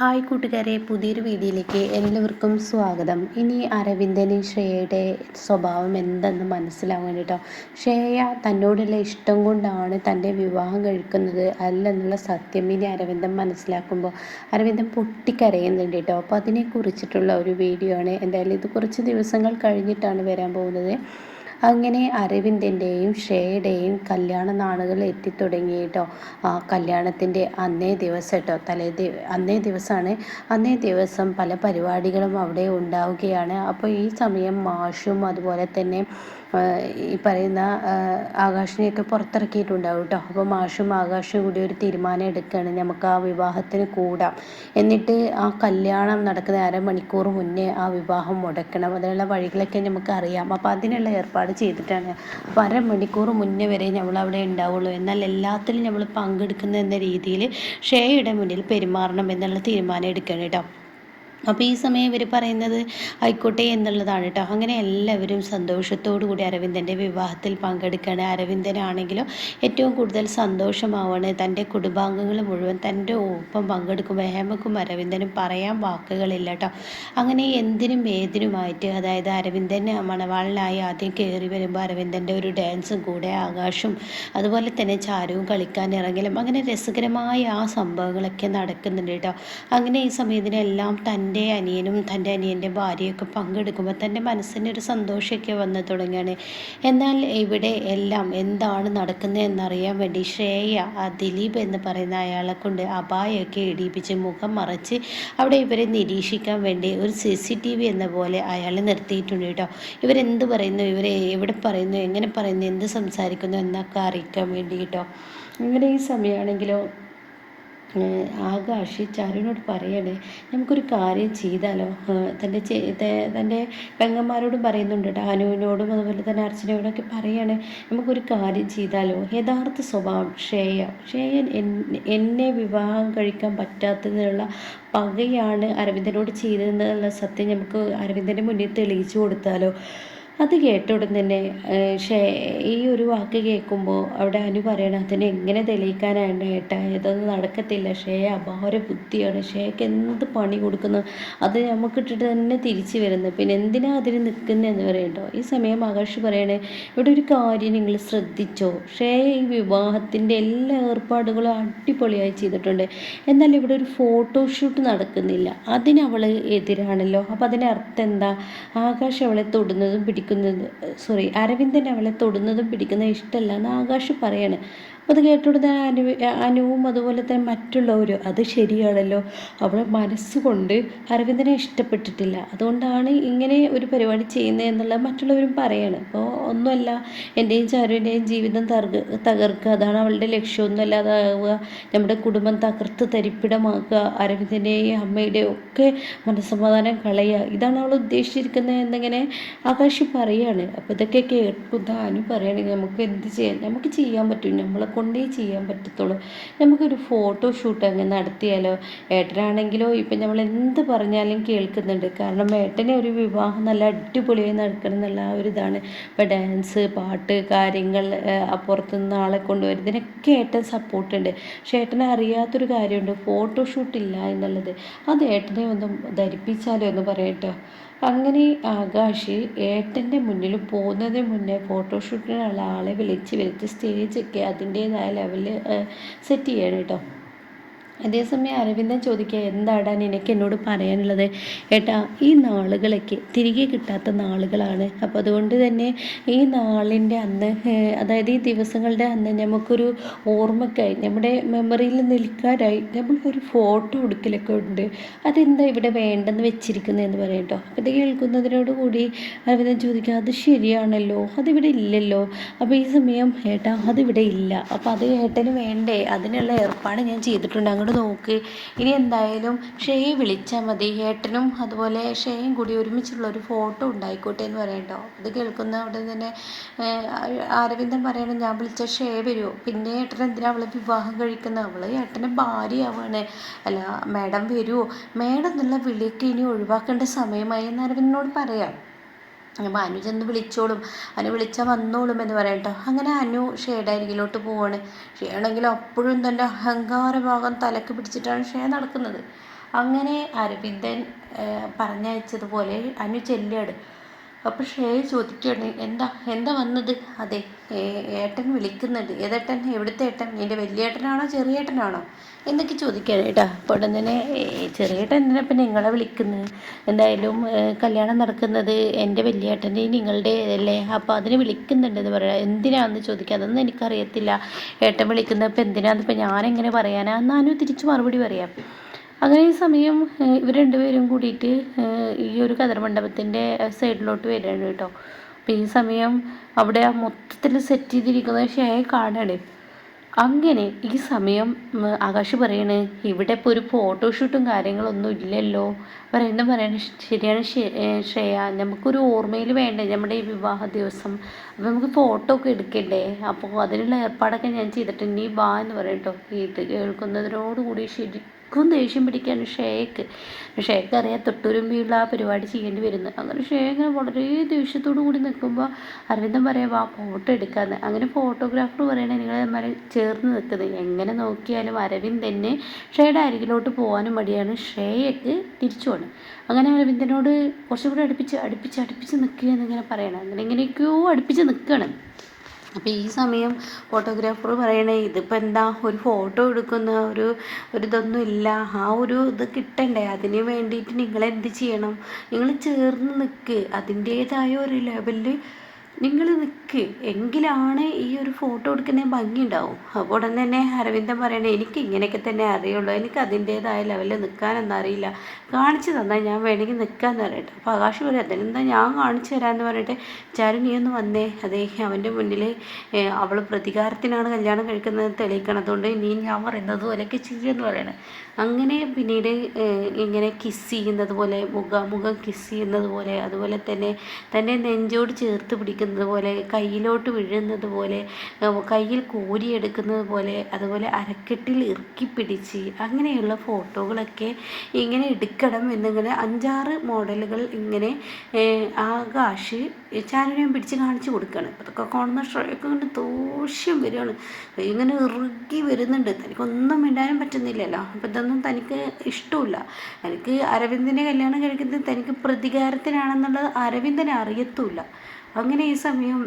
Hi കൂട്ടുകാരെ, പുതിയൊരു വീഡിയോയിലേക്ക് എല്ലാവർക്കും സ്വാഗതം. ഇനി അരവിന്ദന് ശ്രേയയുടെ സ്വഭാവം എന്തെന്ന് മനസ്സിലാവാൻ കേട്ടോ. ശ്രേയ തന്നോടുള്ള ഇഷ്ടം കൊണ്ടാണ് തൻ്റെ വിവാഹം കഴിക്കുന്നത് അല്ലെന്നുള്ള സത്യം ഇനി അരവിന്ദൻ മനസ്സിലാക്കുമ്പോൾ അരവിന്ദൻ പൊട്ടിക്കരയുന്നുണ്ട് കേട്ടോ. അപ്പോൾ അതിനെക്കുറിച്ചിട്ടുള്ള ഒരു വീഡിയോ ആണ്. എന്തായാലും ഇത് കുറച്ച് ദിവസങ്ങൾ കഴിഞ്ഞിട്ടാണ് വരാൻ പോകുന്നത്. അങ്ങനെ അരവിന്ദൻ്റെയും ശ്രേയയുടെയും കല്യാണ നാളുകൾ എത്തിത്തുടങ്ങി കേട്ടോ. ആ കല്യാണത്തിൻ്റെ അന്നേ ദിവസം കേട്ടോ, അന്നേ ദിവസമാണ്. അന്നേ ദിവസം പല പരിപാടികളും അവിടെ ഉണ്ടാവുകയാണ്. അപ്പോൾ ഈ സമയം മാഷും അതുപോലെ തന്നെ ഈ പറയുന്ന ആകാശിനെയൊക്കെ പുറത്തിറക്കിയിട്ടുണ്ടാവും കേട്ടോ. അപ്പോൾ മാഷും ആകാശും കൂടി ഒരു തീരുമാനം എടുക്കുകയാണ്, നമുക്ക് ആ വിവാഹത്തിന് കൂടാം, എന്നിട്ട് ആ കല്യാണം നടക്കുന്ന അരമണിക്കൂർ മുന്നേ ആ വിവാഹം മുടക്കണം, അതിനുള്ള വഴികളൊക്കെ നമുക്ക് അറിയാം. അപ്പോൾ അതിനുള്ള ഏർപ്പാട് ചെയ്തിട്ടാണ്. അപ്പോൾ അരമണിക്കൂർ മുന്നേ വരെ നമ്മൾ അവിടെ ഉണ്ടാവുള്ളൂ, എന്നാൽ എല്ലാത്തിലും നമ്മൾ പങ്കെടുക്കുന്ന എന്ന രീതിയിൽ ഷേയുടെ മുന്നിൽ പെരുമാറണം എന്നുള്ള തീരുമാനം എടുക്കണം കേട്ടോ. അപ്പോൾ ഈ സമയം ഇവർ പറയുന്നത് ആയിക്കോട്ടെ എന്നുള്ളതാണ് കേട്ടോ. അങ്ങനെ എല്ലാവരും സന്തോഷത്തോടു കൂടി അരവിന്ദൻ്റെ വിവാഹത്തിൽ പങ്കെടുക്കുകയാണ്. അരവിന്ദനാണെങ്കിലും ഏറ്റവും കൂടുതൽ സന്തോഷമാവാണ്. തൻ്റെ കുടുംബാംഗങ്ങൾ മുഴുവൻ തൻ്റെ ഒപ്പം പങ്കെടുക്കുമ്പോൾ ഹേമക്കും അരവിന്ദനും പറയാൻ വാക്കുകളില്ല കേട്ടോ. അങ്ങനെ എന്തിനും ഏതിനുമായിട്ട്, അതായത് അരവിന്ദൻ മണവാളനായി ആദ്യം കയറി വരുമ്പോൾ അരവിന്ദൻ്റെ ഒരു ഡാൻസും കൂടെ ആകാശും അതുപോലെ തന്നെ ചാരുവും കളിക്കാൻ ഇറങ്ങലും അങ്ങനെ രസകരമായ ആ സംഭവങ്ങളൊക്കെ നടക്കുന്നുണ്ട് കേട്ടോ. അങ്ങനെ ഈ സമയത്തിനെല്ലാം തൻ്റെ അനിയനും തൻ്റെ അനിയൻ്റെ ഭാര്യയൊക്കെ പങ്കെടുക്കുമ്പോൾ തൻ്റെ മനസ്സിനൊരു സന്തോഷമൊക്കെ വന്നു തുടങ്ങുകയാണ്. എന്നാൽ ഇവിടെ എല്ലാം എന്താണ് നടക്കുന്നത് എന്നറിയാൻ വേണ്ടി ശ്രേയ ദിലീപ് എന്ന് പറയുന്ന അയാളെ കൊണ്ട് അപായൊക്കെ ഇടിപ്പിച്ച് മുഖം മറച്ച് അവിടെ ഇവരെ നിരീക്ഷിക്കാൻ വേണ്ടി ഒരു CCTV എന്ന പോലെ അയാളെ നിർത്തിയിട്ടുണ്ട് കേട്ടോ. ഇവരെന്ത് പറയുന്നു, ഇവരെ എവിടെ പറയുന്നു, എങ്ങനെ പറയുന്നു, എന്ത് സംസാരിക്കുന്നു എന്നൊക്കെ അറിയിക്കാൻ വേണ്ടി കേട്ടോ. അങ്ങനെ ഈ സമയമാണെങ്കിലോ ആകാശ് ചാരുവിനോട് പറയണേ, നമുക്കൊരു കാര്യം ചെയ്താലോ. തൻ്റെ പെങ്ങന്മാരോടും പറയുന്നുണ്ട് കേട്ടോ, അനുവിനോടും അതുപോലെ തന്നെ അർച്ചനയോടൊക്കെ പറയാണ്, നമുക്കൊരു കാര്യം ചെയ്താലോ. യഥാർത്ഥ സ്വഭാവം ശ്രേയൻ എന്നെ വിവാഹം കഴിക്കാൻ പറ്റാത്തതിനുള്ള പകയാണ് അരവിന്ദനോട് ചെയ്തതെന്നുള്ള സത്യം നമുക്ക് അരവിന്ദൻ്റെ മുന്നിൽ തെളിയിച്ചു കൊടുത്താലോ. അത് കേട്ട ഉടൻ തന്നെ ഈ ഒരു വാക്ക് കേൾക്കുമ്പോൾ അവിടെ അനു പറയണം, അതിനെ എങ്ങനെ തെളിയിക്കാനാണ് ഏട്ടാ, ഇതൊന്നും നടക്കത്തില്ല, ഷേയ അപാര ബുദ്ധിയാണ്, ഷേയ്ക്ക് എന്ത് പണി കൊടുക്കുന്നു അത് നമുക്കിട്ടിട്ട് തന്നെ തിരിച്ചു വരുന്നത്, പിന്നെ എന്തിനാ അതിന് നിൽക്കുന്നതെന്ന് പറയട്ടോ. ഈ സമയം ആകാശ് പറയണേ, ഇവിടെ ഒരു കാര്യം നിങ്ങൾ ശ്രദ്ധിച്ചോ, ഷേയ ഈ വിവാഹത്തിൻ്റെ എല്ലാ ഏർപ്പാടുകളും അടിപൊളിയായി ചെയ്തിട്ടുണ്ട്, എന്നാൽ ഇവിടെ ഒരു ഫോട്ടോഷൂട്ട് നടക്കുന്നില്ല, അതിനവൾ എതിരാണല്ലോ. അപ്പം അതിനർത്ഥം എന്താ, ആകാശ് അവളെ തൊടുന്നതും അരവിന്ദൻ അവളെ തൊടുന്നതും പിടിക്കുന്നതും ഇഷ്ടമല്ല എന്ന് ആകാശ് പറയാണ്. അപ്പോൾ അത് കേട്ടുകൊണ്ട് അനുവും അതുപോലെ തന്നെ മറ്റുള്ളവരും, അത് ശരിയാണല്ലോ, അവളെ മനസ്സുകൊണ്ട് അരവിന്ദനെ ഇഷ്ടപ്പെട്ടിട്ടില്ല, അതുകൊണ്ടാണ് ഇങ്ങനെ ഒരു പരിപാടി ചെയ്യുന്നത് എന്നുള്ളത് മറ്റുള്ളവരും പറയാണ്. അപ്പോൾ ഒന്നുമല്ല, എൻ്റെയും ചാരുവിൻ്റെയും ജീവിതം തകർക്കുക, അതാണ് അവളുടെ ലക്ഷ്യമൊന്നും അല്ലാതാവുക, നമ്മുടെ കുടുംബം തകർത്ത് തരിപ്പിടമാക്കുക, അരവിന്ദൻ്റെയും അമ്മയുടെയും ഒക്കെ മനസ്സമാധാനം കളയുക, ഇതാണ് അവൾ ഉദ്ദേശിച്ചിരിക്കുന്നത് എന്നിങ്ങനെ ആകാശ് പറയാണ്. അപ്പോൾ ഇതൊക്കെ കേൾക്കുന്ന അനു പറയുകയാണെങ്കിൽ നമുക്ക് എന്ത് ചെയ്യാൻ, നമുക്ക് ചെയ്യാൻ പറ്റും, നമ്മളെ കൊണ്ടേ ചെയ്യാൻ പറ്റത്തുള്ളൂ, നമുക്കൊരു ഫോട്ടോഷൂട്ട് അങ്ങനെ നടത്തിയാലോ. ഏട്ടനാണെങ്കിലോ ഇപ്പം നമ്മൾ എന്ത് പറഞ്ഞാലും കേൾക്കുന്നുണ്ട്, കാരണം ഏട്ടനെ ഒരു വിവാഹം നല്ല അടിപൊളിയായി നടക്കണം എന്നുള്ള ആ ഒരു ഇതാണ്. ഇപ്പം ഡാൻസ്, പാട്ട്, കാര്യങ്ങൾ, അപ്പുറത്തുനിന്ന് ആളെ കൊണ്ടുവരും, ഇതിനൊക്കെ ഏട്ടൻ സപ്പോർട്ടുണ്ട്. പക്ഷേ ഏട്ടനെ അറിയാത്തൊരു കാര്യമുണ്ട്, ഫോട്ടോഷൂട്ട് ഇല്ല എന്നുള്ളത്, അത് ഏട്ടനെ ഒന്ന് ധരിപ്പിച്ചാലോ എന്ന് പറയട്ടോ. അങ്ങനെ ആകാശ് ഏട്ടൻ്റെ മുന്നിൽ പോകുന്നതിന് മുന്നേ ഫോട്ടോഷൂട്ടിനുള്ള ആളെ വിളിച്ച് വരുത്തി സ്റ്റേജൊക്കെ അതിൻ്റേതായ ലെവലിൽ സെറ്റ് ചെയ്യണം കേട്ടോ. അതേസമയം അരവിന്ദൻ ചോദിക്കുക, എന്താടാ നിനക്ക് എന്നോട് പറയാനുള്ളത്, ഏട്ടാ ഈ നാളുകളൊക്കെ തിരികെ കിട്ടാത്ത നാളുകളാണ്, അപ്പോൾ അതുകൊണ്ട് തന്നെ ഈ നാളിൻ്റെ അന്ന്, അതായത് ഈ ദിവസങ്ങളുടെ അന്ന് നമുക്കൊരു ഓർമ്മക്കായി, നമ്മുടെ മെമ്മറിയിൽ നിൽക്കാനായി നമ്മളൊരു ഫോട്ടോ എടുക്കലൊക്കെ ഉണ്ട്, അതെന്താ ഇവിടെ വേണ്ടെന്ന് വെച്ചിരിക്കുന്നതെന്ന് പറയും കേട്ടോ. അപ്പോൾ ഇത് കേൾക്കുന്നതിനോട് കൂടി അരവിന്ദൻ ചോദിക്കുക, അത് ശരിയാണല്ലോ, അതിവിടെ ഇല്ലല്ലോ. അപ്പോൾ ഈ സമയം ഏട്ടാ അതിവിടെ ഇല്ല, അപ്പോൾ അത് ഏട്ടന് വേണ്ടേ, അതിനുള്ള ഏർപ്പാട് ഞാൻ ചെയ്തിട്ടുണ്ട്, അങ്ങോട്ട് നോക്ക്, ഇനി എന്തായാലും ഷേയെ വിളിച്ചാൽ മതി, ഏട്ടനും അതുപോലെ ഷേയും കൂടി ഒരുമിച്ചുള്ള ഒരു ഫോട്ടോ ഉണ്ടായിക്കോട്ടെ എന്ന് പറയട്ടോ. ഇത് കേൾക്കുന്ന അവിടെ തന്നെ അരവിന്ദൻ പറയണം, ഞാൻ വിളിച്ച ഷേ വരുമോ, പിന്നെ ഏട്ടൻ എന്തിനാ അവളെ വിവാഹം കഴിക്കുന്നത്, അവള് ഏട്ടൻ്റെ ഭാര്യയാവാണ്, അല്ല മാഡം വരുമോ, മാഡം എന്നുള്ള വിളിയൊക്കെ ഇനി ഒഴിവാക്കേണ്ട സമയമായി എന്ന് അരവിന്ദനോട് പറയാം. അപ്പോൾ അനു ചെന്ന് വിളിച്ചോളും, അനു വിളിച്ചാൽ വന്നോളും എന്ന് പറയാം കേട്ടോ. അങ്ങനെ അനു ഷേയുടെ അരികിലോട്ട് പോവാണ്. ഷേയാണെങ്കിൽ അപ്പോഴും തൻ്റെ അഹങ്കാരഭാഗം തലക്ക് പിടിച്ചിട്ടാണ് ഷേ നടക്കുന്നത്. അങ്ങനെ അരവിന്ദൻ പറഞ്ഞയച്ചതുപോലെ അനു ചെല്ലുകയാണ്. അപ്പോൾ ഷേയ് ചോദിക്കുകയാണ്, എന്താ എന്താ വന്നത്? അതെ, ഏട്ടൻ വിളിക്കുന്നുണ്ട്. ഏതേട്ടൻ? എവിടുത്തെ ഏട്ടൻ? എൻ്റെ വലിയേട്ടനാണോ ചെറിയേട്ടനാണോ എന്നൊക്കെ ചോദിക്കുകയാണ് കേട്ടോ. അപ്പോൾ ഉടൻ തന്നെ ചെറിയേട്ടൻ എന്തിനാ ഇപ്പം നിങ്ങളെ വിളിക്കുന്നത്? എന്തായാലും കല്യാണം നടക്കുന്നത് എൻ്റെ വലിയേട്ടൻ്റെ നിങ്ങളുടെ അല്ലേ, അപ്പോൾ അതിന് വിളിക്കുന്നുണ്ടെന്ന് പറയാം. എന്തിനാണെന്ന് ചോദിക്കുക. അതൊന്നും എനിക്കറിയത്തില്ല. ഏട്ടൻ വിളിക്കുന്നത് ഇപ്പം എന്തിനാന്ന് ഇപ്പം ഞാനെങ്ങനെ പറയാനാ? എന്നാലും തിരിച്ച് മറുപടി പറയാം. അങ്ങനെ ഈ സമയം ഇവർ രണ്ടുപേരും കൂടിയിട്ട് ഈ ഒരു കതിർ മണ്ഡപത്തിൻ്റെ സൈഡിലോട്ട് വരികയാണ് കേട്ടോ. അപ്പോൾ ഈ സമയം അവിടെ മൊത്തത്തിൽ സെറ്റ് ചെയ്തിരിക്കുന്നത് ഷേയെ കാണാണ്. അങ്ങനെ ഈ സമയം ആകാശ് പറയണ്, ഇവിടെ ഇപ്പോൾ ഒരു ഫോട്ടോഷൂട്ടും കാര്യങ്ങളൊന്നും ഇല്ലല്ലോ. പറയണ ശരിയാണ് ശ്രേയ, നമുക്കൊരു ഓർമ്മയിൽ വേണ്ടേ നമ്മുടെ ഈ വിവാഹ ദിവസം. അപ്പോൾ നമുക്ക് ഫോട്ടോ ഒക്കെ എടുക്കണ്ടേ? അപ്പോൾ അതിനുള്ള ഏർപ്പാടൊക്കെ ഞാൻ ചെയ്തിട്ടുണ്ട്, നീ വാ എന്ന് പറയട്ടോ. ഇത് കേൾക്കുന്നതിനോടുകൂടി ശരിക്കും ദേഷ്യം പിടിക്കുകയാണ് ഷേക്ക്. ഷേക്ക് അറിയാം തൊട്ടുരുമ്പിയുള്ള ആ പരിപാടി ചെയ്യേണ്ടി വരുന്നത്. അങ്ങനെ ഷേഖ് വളരെ ദേഷ്യത്തോടു കൂടി നിൽക്കുമ്പോൾ അരവിന്ദൻ പറയാം, വാ ഫോട്ടോ എടുക്കാമെന്ന്. അങ്ങനെ ഫോട്ടോഗ്രാഫർ പറയണേ, നിങ്ങൾ നമ്മൾ ചേർന്ന് നിൽക്കുന്നത്. എങ്ങനെ നോക്കിയാലും അരവിന്ദന് ഷേയുടെ അരികിലോട്ട് പോകാനും മടിയാണ്. ഷേയക്ക് തിരിച്ചു പോകണം. അങ്ങനെ അരവിന്ദനോട് കുറച്ചും കൂടെ അടുപ്പിച്ച് നിൽക്കുക എന്നിങ്ങനെ പറയണം. അങ്ങനെ എങ്ങനെയൊക്കെയോ അടുപ്പിച്ച് നിൽക്കണം. അപ്പോൾ ഈ സമയം ഫോട്ടോഗ്രാഫർ പറയണേ, ഇതിപ്പോൾ എന്താ ഒരു ഫോട്ടോ എടുക്കുന്ന ഇതൊന്നും ഇല്ല, ആ ഒരു ഇത് കിട്ടണ്ടേ? അതിന് വേണ്ടിയിട്ട് നിങ്ങളെന്ത് ചെയ്യണം? നിങ്ങൾ ചേർന്ന് നിൽക്ക്, അതിൻ്റേതായ ഒരു ലെവലിൽ നിങ്ങൾ നിൽക്ക്, എങ്കിലാണ് ഈ ഒരു ഫോട്ടോ എടുക്കുന്നതിന് ഭംഗി ഉണ്ടാവും. അപ്പോൾ ഉടൻ തന്നെ അരവിന്ദൻ പറയണേ, എനിക്ക് ഇങ്ങനെയൊക്കെ തന്നെ അറിയുള്ളൂ, എനിക്ക് അതിൻ്റേതായ ലെവലിൽ നിൽക്കാനൊന്നും അറിയില്ല, കാണിച്ചു തന്നാൽ ഞാൻ വേണമെങ്കിൽ നിൽക്കാമെന്ന് പറയട്ടെ. അപ്പോൾ ആകാശ് പറയും, അതിനെന്താ ഞാൻ കാണിച്ചു തരാമെന്ന് പറഞ്ഞിട്ട് ചാരു നീ ഒന്ന് വന്നേ. അതേ അവൻ്റെ മുന്നിൽ അവൾ പ്രതികാരത്തിനാണ് കല്യാണം കഴിക്കുന്നത് തെളിയിക്കണം, അതുകൊണ്ട് നീ ഞാൻ പറയുന്നത് പോലെയൊക്കെ ചെയ്യുമെന്ന് പറയണേ. അങ്ങനെ പിന്നീട് ഇങ്ങനെ കിസ് ചെയ്യുന്നത് പോലെ, മുഖം കിസ് ചെയ്യുന്നത് പോലെ, അതുപോലെ തന്നെ തന്നെ നെഞ്ചോട് ചേർത്ത് പിടിക്കുന്നത് പോലെ, കയ്യിലോട്ട് വീഴുന്നത് പോലെ, കയ്യിൽ കോരിയെടുക്കുന്നത് പോലെ, അതുപോലെ അരക്കെട്ടിൽ ഇറുക്കി പിടിച്ച് അങ്ങനെയുള്ള ഫോട്ടോകളൊക്കെ ഇങ്ങനെ എടുക്കണം എന്നിങ്ങനെ 5-6 മോഡലുകൾ ഇങ്ങനെ ആകാശ് ചാരുവിനെയും പിടിച്ച് കാണിച്ചു കൊടുക്കുകയാണ്. അതൊക്കെ കാണുന്ന ഷോയൊക്കെ കൊണ്ട് ദോഷ്യം വരികയാണ്. ഇങ്ങനെ ഇറുകി വരുന്നുണ്ട്. തനിക്കൊന്നും മിണ്ടാനും പറ്റുന്നില്ലല്ലോ. അപ്പം ഇതൊന്നും തനിക്ക് ഇഷ്ടമില്ല. എനിക്ക് അരവിന്ദനെ കല്യാണം കഴിക്കുന്നത് തനിക്ക് പ്രതികാരത്തിനാണെന്നുള്ളത് അരവിന്ദനെ അറിയത്തുമില്ല. അങ്ങനെ ഈ സമയം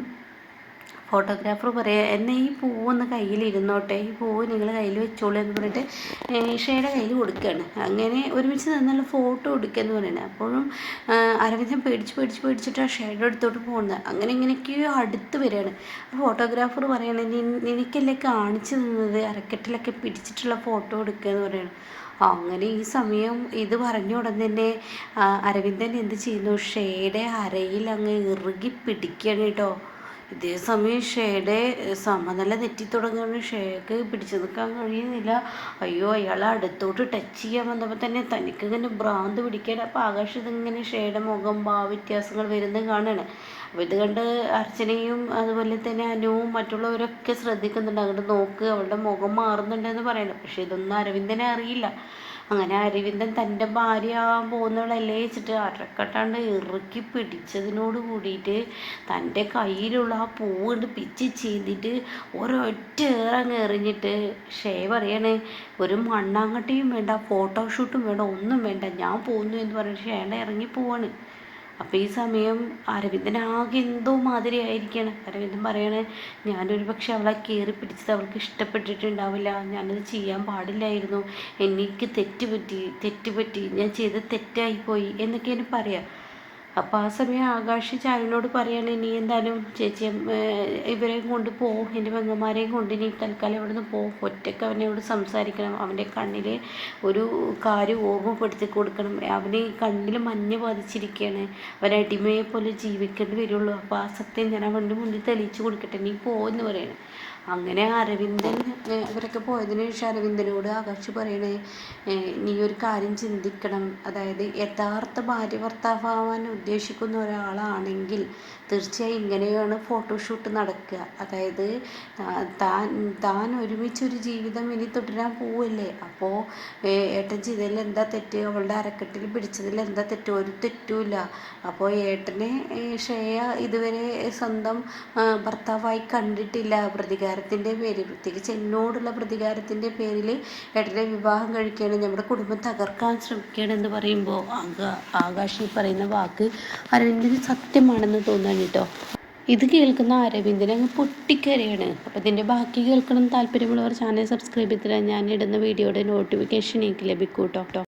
ഫോട്ടോഗ്രാഫർ പറയാം, എന്നെ ഈ പൂവൊന്ന് കയ്യിലിരുന്നോട്ടെ, ഈ പൂവ് നിങ്ങൾ കയ്യിൽ വെച്ചോളൂ എന്ന് പറഞ്ഞിട്ട് ഷേയുടെ കയ്യിൽ കൊടുക്കുകയാണ്. അങ്ങനെ ഒരുമിച്ച് നിന്നുള്ള ഫോട്ടോ എടുക്കുകയെന്ന് പറയുന്നത്. അപ്പോഴും അരവിന്ദൻ പേടിച്ചിട്ട് ഷേയുടെ അടുത്തോട്ട് പോകുന്നത്. അങ്ങനെ ഇങ്ങനെയൊക്കെയോ അടുത്ത് വരികയാണ്. ഫോട്ടോഗ്രാഫർ പറയണേ, നിനക്കല്ലേ കാണിച്ചു തന്നത് അരക്കെട്ടിലൊക്കെ പിടിച്ചിട്ടുള്ള ഫോട്ടോ എടുക്കുക എന്ന് പറയുന്നത്. അങ്ങനെ ഈ സമയം ഇത് പറഞ്ഞ ഉടൻ തന്നെ അരവിന്ദൻ എന്ത് ചെയ്യുന്നു, ഷേയുടെ അരയിൽ അങ്ങ് ഇറുകി പിടിക്കുകയാണ് കേട്ടോ. ഇതേ സമയം ഷേയുടെ സമനില തെറ്റിത്തുടങ്ങുകയാണ്. ഷേക്ക് പിടിച്ചു നിൽക്കാൻ കഴിയുന്നില്ല. അയ്യോ, അയാളെ അടുത്തോട്ട് ടച്ച് ചെയ്യാൻ വന്നപ്പോൾ തന്നെ തനിക്ക് ഇങ്ങനെ ഭ്രാന്ത് പിടിക്കുകയാണ്. അപ്പോൾ ആകാശ് ഇതിങ്ങനെ ഷേയുടെ മുഖം വ്യത്യാസങ്ങൾ വരുന്നത് കാണുകയാണ്. അപ്പോൾ ഇത് കണ്ട് അർച്ചനയും അതുപോലെ തന്നെ അനുവും മറ്റുള്ളവരൊക്കെ ശ്രദ്ധിക്കുന്നുണ്ട്. അങ്ങോട്ട് നോക്ക്, അവളുടെ മുഖം മാറുന്നുണ്ടെന്ന് പറയണം. പക്ഷെ ഇതൊന്നും അരവിന്ദനെ അറിയില്ല. അങ്ങനെ അരവിന്ദൻ തൻ്റെ ഭാര്യ പോകുന്നവളല്ലേ വെച്ചിട്ട് അരക്കട്ടാണ്ട് ഇറുക്കി പിടിച്ചതിനോട് കൂടിയിട്ട് തൻ്റെ കയ്യിലുള്ള ആ പൂവ് കൊണ്ട് പിച്ച് ചെയ്തിട്ട് ഒരൊറ്റ ഏറങ്ങ് എറിഞ്ഞിട്ട് ഷേ പറയണേ, ഒരു മണ്ണാങ്കട്ടിയും വേണ്ട, ഫോട്ടോഷൂട്ടും വേണ്ട, ഒന്നും വേണ്ട, ഞാൻ പോകുന്നു എന്ന് പറഞ്ഞിട്ട് ഷേണ്ട ഇറങ്ങി പോവാണ്. അപ്പോൾ ഈ സമയം അരവിന്ദനാകെ എന്തോ മാതിരി ആയിരിക്കുകയാണ്. അരവിന്ദൻ പറയണേ, ഞാനൊരു പക്ഷെ അവളെ കയറി പിടിച്ചത് അവൾക്ക് ഇഷ്ടപ്പെട്ടിട്ടുണ്ടാവില്ല, ഞാനത് ചെയ്യാൻ പാടില്ലായിരുന്നു, എനിക്ക് തെറ്റുപറ്റി, ഞാൻ ചെയ്ത് തെറ്റായിപ്പോയി എന്നൊക്കെയാണ് പറയാം. അപ്പോൾ ആ സമയം ആകാശ് ചാരുവിനോട് പറയാണ്, നീ എന്തായാലും ചേച്ചി ഇവരെയും കൊണ്ട് പോകും, എൻ്റെ പെങ്ങന്മാരെയും കൊണ്ട് നീ തൽക്കാലം ഇവിടെ നിന്ന് പോകും, ഒറ്റയ്ക്ക് അവനോട് സംസാരിക്കണം, അവൻ്റെ കണ്ണിൽ ഒരു കാര്യം ഓർമ്മപ്പെടുത്തി കൊടുക്കണം, അവന് കണ്ണിൽ മഞ്ഞ് ബാധിച്ചിരിക്കുകയാണ്, അവൻ അടിമയെ പോലെ ജീവിക്കേണ്ടി വരുള്ളൂ, അപ്പോൾ ആ സത്യം ഞാൻ അവൻ്റെ മുന്നിൽ തെളിയിച്ചു കൊടുക്കട്ടെ, നീ പോകുമെന്ന് പറയണം. അങ്ങനെ അരവിന്ദൻ ഇവരൊക്കെ പോയതിനു ശേഷം അരവിന്ദനോട് ആകാശ് പറയണേ, നീ ഒരു കാര്യം ചിന്തിക്കണം. അതായത് യഥാർത്ഥ ഭാര്യ ഭർത്താവാൻ ഉദ്ദേശിക്കുന്ന ഒരാളാണെങ്കിൽ തീർച്ചയായും ഇങ്ങനെയാണ് ഫോട്ടോഷൂട്ട് നടക്കുക. അതായത് താൻ താൻ ഒരുമിച്ചൊരു ജീവിതം ഇനി തുടരാൻ പോവല്ലേ. അപ്പോൾ ഏട്ടൻ ചെയ്തതിൽ എന്താ തെറ്റ്? അവളുടെ അരക്കെട്ടിൽ പിടിച്ചതിൽ എന്താ തെറ്റ്? ഒരു തെറ്റുമില്ല. അപ്പോൾ ഏട്ടനെ ശ്രേയ ഇതുവരെ സ്വന്തം ഭർത്താവായി കണ്ടിട്ടില്ല. പ്രതികാരത്തിൻ്റെ പേരിൽ, പ്രത്യേകിച്ച് എന്നോടുള്ള പ്രതികാരത്തിൻ്റെ പേരിൽ ഏട്ടനെ വിവാഹം കഴിക്കുകയാണ്, നമ്മുടെ കുടുംബം തകർക്കാൻ ശ്രമിക്കുകയാണ് എന്ന് പറയുമ്പോൾ ആകാശ് പറയുന്ന വാക്ക് അരവിന്ദന് സത്യമാണെന്ന് തോന്നുകയാണ് കേട്ടോ. ഇത് കേൾക്കുന്ന അരവിന്ദൻ അങ്ങ് പൊട്ടിക്കരയാണ്. അപ്പോൾ ഇതിൻ്റെ ബാക്കി കേൾക്കണം താല്പര്യമുള്ളവർ ചാനൽ സബ്സ്ക്രൈബ് ചെയ്താൽ ഞാൻ ഇടുന്ന വീഡിയോയുടെ നോട്ടിഫിക്കേഷൻ എനിക്ക് ലഭിക്കും കേട്ടോ.